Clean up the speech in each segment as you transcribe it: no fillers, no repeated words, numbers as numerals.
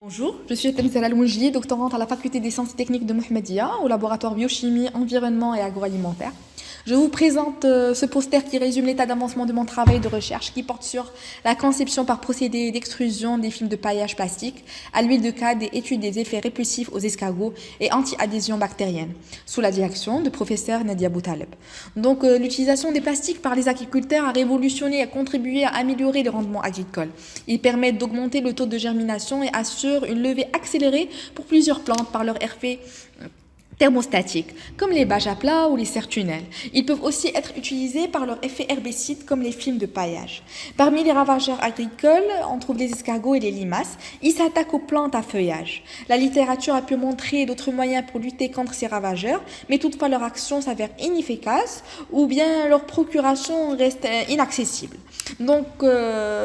Bonjour, je suis Temzela Al-Moujli, doctorante à la faculté des sciences et techniques de Mohammedia, au laboratoire biochimie, environnement et agroalimentaire. Je vous présente ce poster qui résume l'état d'avancement de mon travail de recherche qui porte sur la conception par procédé d'extrusion des films de paillage plastique à l'huile de cade et étude des effets répulsifs aux escargots et anti-adhésion bactérienne, sous la direction de professeur Nadia Boutaleb. Donc l'utilisation des plastiques par les agriculteurs a révolutionné et a contribué à améliorer le rendement agricole. Ils permettent d'augmenter le taux de germination et assurent une levée accélérée pour plusieurs plantes par leur effet thermostatiques, comme les bâches à plat ou les serre-tunnels. Ils peuvent aussi être utilisés par leur effet herbicide, comme les films de paillage. Parmi les ravageurs agricoles, on trouve les escargots et les limaces. Ils s'attaquent aux plantes à feuillage. La littérature a pu montrer d'autres moyens pour lutter contre ces ravageurs, mais toutefois leur action s'avère inefficace ou bien leur procuration reste inaccessible. Donc,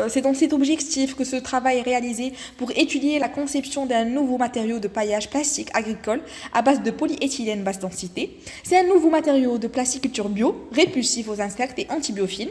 c'est dans cet objectif que ce travail est réalisé pour étudier la conception d'un nouveau matériau de paillage plastique agricole à base de polyéthylène basse densité. C'est un nouveau matériau de plasticulture bio, répulsif aux insectes et antibiophile.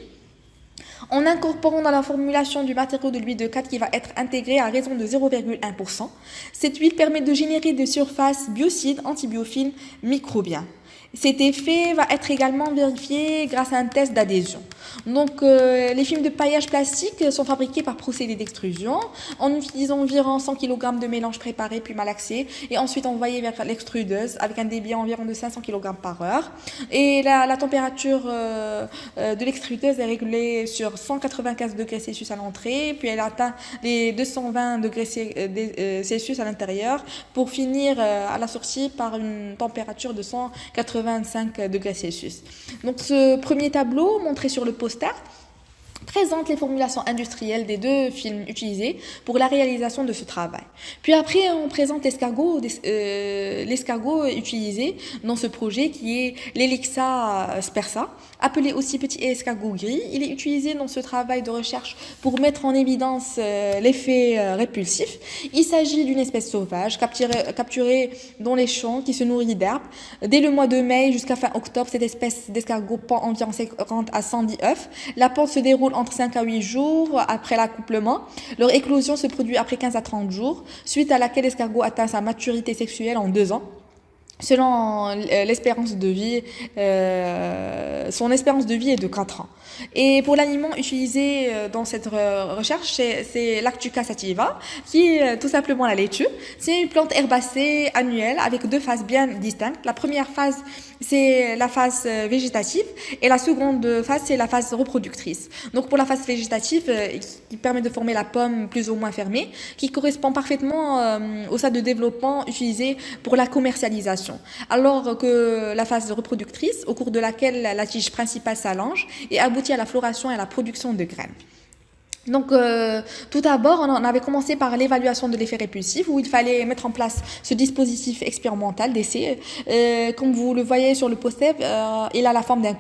En incorporant dans la formulation du matériau de l'huile de cade qui va être intégrée à raison de 0,1%, cette huile permet de générer des surfaces biocides, antibiophiles, microbiens. Cet effet va être également vérifié grâce à un test d'adhésion. Donc, les films de paillage plastique sont fabriqués par procédé d'extrusion en utilisant environ 100 kg de mélange préparé puis malaxé et ensuite envoyé vers l'extrudeuse avec un débit environ de 500 kg par heure. Et la température de l'extrudeuse est régulée sur 195 degrés Celsius à l'entrée, puis elle atteint les 220 degrés Celsius à l'intérieur pour finir à la sortie par une température de 185 degrés Celsius. Donc ce premier tableau montré sur le poster présente les formulations industrielles des deux films utilisés pour la réalisation de ce travail. Puis après, on présente l'escargot utilisé dans ce projet qui est l'Elixa spersa, appelé aussi petit escargot gris. Il est utilisé dans ce travail de recherche pour mettre en évidence l'effet répulsif. Il s'agit d'une espèce sauvage capturée dans les champs qui se nourrit d'herbes. Dès le mois de mai jusqu'à fin octobre, cette espèce d'escargot pond environ 50 à 110 œufs. La ponte se déroule entre 5 à 8 jours après l'accouplement. Leur éclosion se produit après 15 à 30 jours, suite à laquelle l'escargot atteint sa maturité sexuelle en 2 ans. Selon l'espérance de vie, son espérance de vie est de 4 ans. Et pour l'aliment utilisé dans cette recherche, c'est Lactuca sativa, qui est tout simplement la laitue. C'est une plante herbacée annuelle avec 2 phases bien distinctes. La première phase, c'est la phase végétative et la seconde phase, c'est la phase reproductrice. Donc pour la phase végétative, qui permet de former la pomme plus ou moins fermée, qui correspond parfaitement au stade de développement utilisé pour la commercialisation. Alors que la phase reproductrice, au cours de laquelle la tige principale s'allonge et aboutit à la floration et à la production de graines. Donc, tout d'abord, on avait commencé par l'évaluation de l'effet répulsif, où il fallait mettre en place ce dispositif expérimental d'essai. Comme vous le voyez sur le poster, il a la forme d'un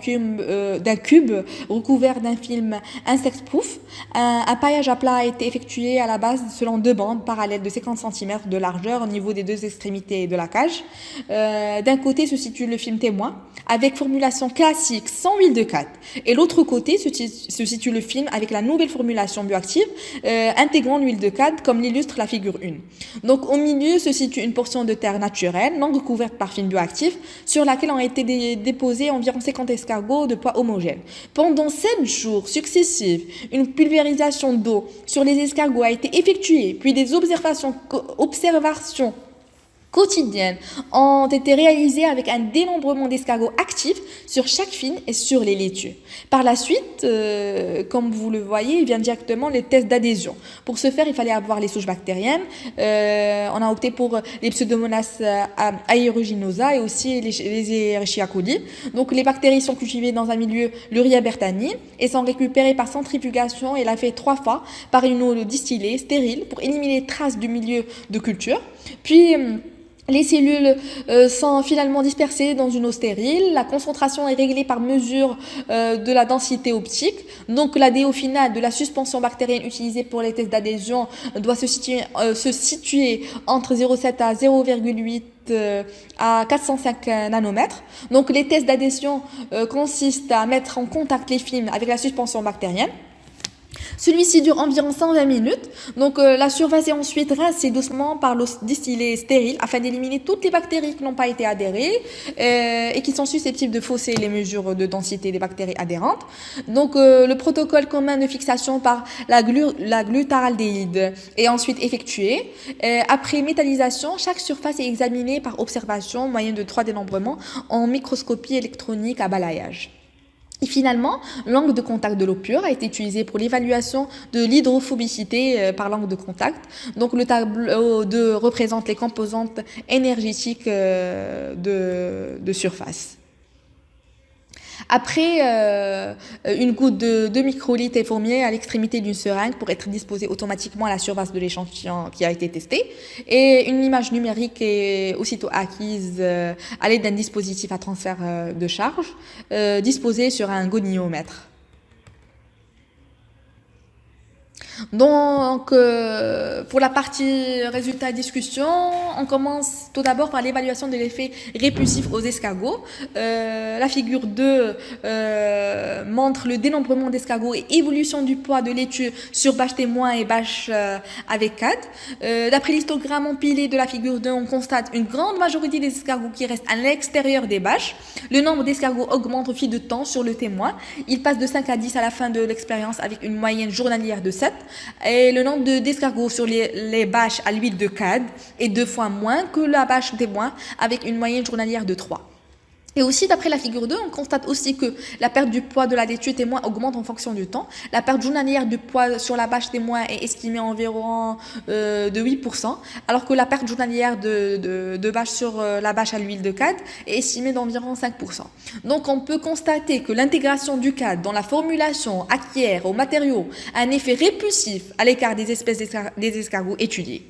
cube recouvert d'un film insect-proof. Un paillage à plat a été effectué à la base selon 2 bandes parallèles de 50 cm de largeur au niveau des 2 extrémités de la cage. D'un côté se situe le film témoin, avec formulation classique sans huile de cade. Et l'autre côté se situe le film avec la nouvelle formulation bioactive intégrant l'huile de cade comme l'illustre la figure 1. Donc au milieu se situe une portion de terre naturelle non recouverte par film bioactif sur laquelle ont été déposés environ 50 escargots de poids homogène. Pendant 7 jours successifs, une pulvérisation d'eau sur les escargots a été effectuée, puis des observations quotidiennes ont été réalisées avec un dénombrement d'escargots actifs sur chaque film et sur les laitues. Par la suite, comme vous le voyez, il vient directement les tests d'adhésion. Pour ce faire, il fallait avoir les souches bactériennes. On a opté pour les Pseudomonas aeruginosa et aussi les Escherichia coli. Donc les bactéries sont cultivées dans un milieu Luria bertani et sont récupérées par centrifugation et lavées 3 fois par une eau distillée stérile pour éliminer les traces du milieu de culture. Puis les cellules sont finalement dispersées dans une eau stérile. La concentration est réglée par mesure de la densité optique. Donc la DO finale de la suspension bactérienne utilisée pour les tests d'adhésion doit se situer entre 0,7 à 0,8 à 405 nanomètres. Donc les tests d'adhésion consistent à mettre en contact les films avec la suspension bactérienne. Celui-ci dure environ 120 minutes. Donc, la surface est ensuite rincée doucement par l'eau distillée stérile afin d'éliminer toutes les bactéries qui n'ont pas été adhérées et qui sont susceptibles de fausser les mesures de densité des bactéries adhérentes. Donc, le protocole commun de fixation par la glutaraldéhyde est ensuite effectué. Après métallisation, chaque surface est examinée par observation moyen de 3 dénombrements en microscopie électronique à balayage. Et finalement, l'angle de contact de l'eau pure a été utilisé pour l'évaluation de l'hydrophobicité par l'angle de contact. Donc le tableau 2 représente les composantes énergétiques de surface. Après, une goutte de 2 microlitres est fourmillée à l'extrémité d'une seringue pour être disposée automatiquement à la surface de l'échantillon qui a été testé. Et une image numérique est aussitôt acquise à l'aide d'un dispositif à transfert de charge disposé sur un goniomètre. Donc, pour la partie résultat discussion, on commence tout d'abord par l'évaluation de l'effet répulsif aux escargots. La figure 2 montre le dénombrement d'escargots et évolution du poids de laitue sur bâche témoin et bâche avec cadre. D'après l'histogramme empilé de la figure 2, on constate une grande majorité des escargots qui restent à l'extérieur des bâches. Le nombre d'escargots augmente au fil de temps sur le témoin. Il passe de 5 à 10 à la fin de l'expérience avec une moyenne journalière de 7. Et le nombre d'escargots sur les bâches à l'huile de cad est 2 fois moins que la bâche témoin avec une moyenne journalière de 3. Et aussi, d'après la figure 2, on constate aussi que la perte du poids de la laitue témoin augmente en fonction du temps. La perte journalière du poids sur la bâche témoin est estimée environ de 8%, alors que la perte journalière de bâche sur la bâche à l'huile de cad est estimée d'environ 5%. Donc, on peut constater que l'intégration du cad dans la formulation acquiert aux matériaux a un effet répulsif à l'écart des espèces des escargots étudiés.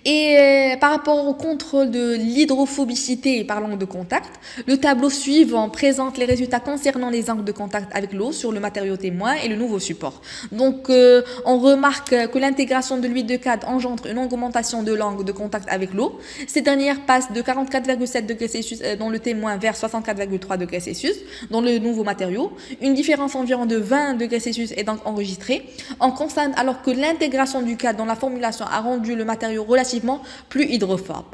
Et par rapport au contrôle de l'hydrophobicité par l'angle de contact, le tableau suivant présente les résultats concernant les angles de contact avec l'eau sur le matériau témoin et le nouveau support. Donc, on remarque que l'intégration de l'huile de cad engendre une augmentation de l'angle de contact avec l'eau. Cette dernière passe de 44,7 degrés Celsius dans le témoin vers 64,3 degrés Celsius dans le nouveau matériau. Une différence environ de 20 degrés Celsius est donc enregistrée. On constate alors que l'intégration du cad dans la formulation a rendu le matériau relativement plus hydrophobe.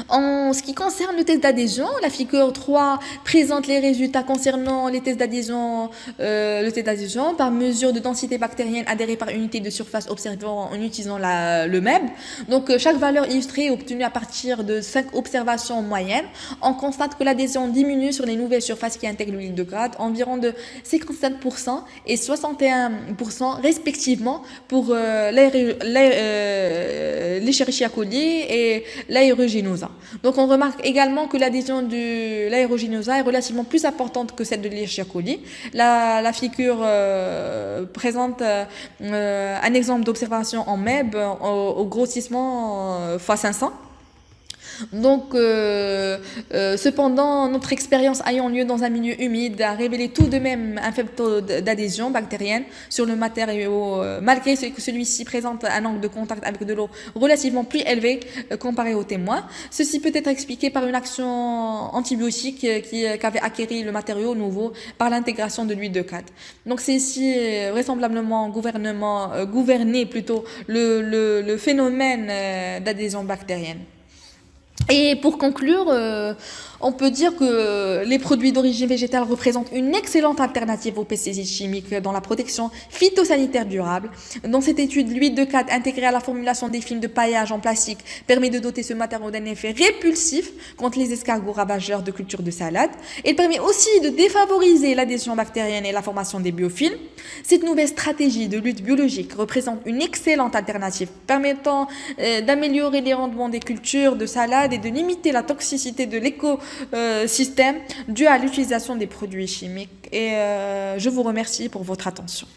En ce qui concerne le test d'adhésion, la figure 3 présente les résultats concernant les tests d'adhésion, le test d'adhésion par mesure de densité bactérienne adhérée par unité de surface observée en utilisant le MEB. Donc, chaque valeur illustrée est obtenue à partir de 5 observations moyennes. On constate que l'adhésion diminue sur les nouvelles surfaces qui intègrent l'huile de cad, environ de 57% et 61% respectivement pour l'Escherichia coli et l'Aeruginosa. Donc, on remarque également que l'adhésion de l'Aeruginosa est relativement plus importante que celle de l'Escherichia coli. La figure présente un exemple d'observation en MEB au grossissement x500. Donc, cependant, notre expérience ayant lieu dans un milieu humide a révélé tout de même un faible taux d'adhésion bactérienne sur le matériau, malgré que celui-ci présente un angle de contact avec de l'eau relativement plus élevé comparé au témoin. Ceci peut être expliqué par une action antibiotique qu'avait acquéri le matériau nouveau par l'intégration de l'huile de cad. Donc, c'est ici vraisemblablement gouverner plutôt le phénomène d'adhésion bactérienne. Et pour conclure, on peut dire que les produits d'origine végétale représentent une excellente alternative aux pesticides chimiques dans la protection phytosanitaire durable. Dans cette étude, l'huile de cad intégrée à la formulation des films de paillage en plastique permet de doter ce matériau d'un effet répulsif contre les escargots ravageurs de cultures de salade. Elle permet aussi de défavoriser l'adhésion bactérienne et la formation des biofilms. Cette nouvelle stratégie de lutte biologique représente une excellente alternative permettant d'améliorer les rendements des cultures de salade et de limiter la toxicité de l'écosystème dû à l'utilisation des produits chimiques. Et je vous remercie pour votre attention.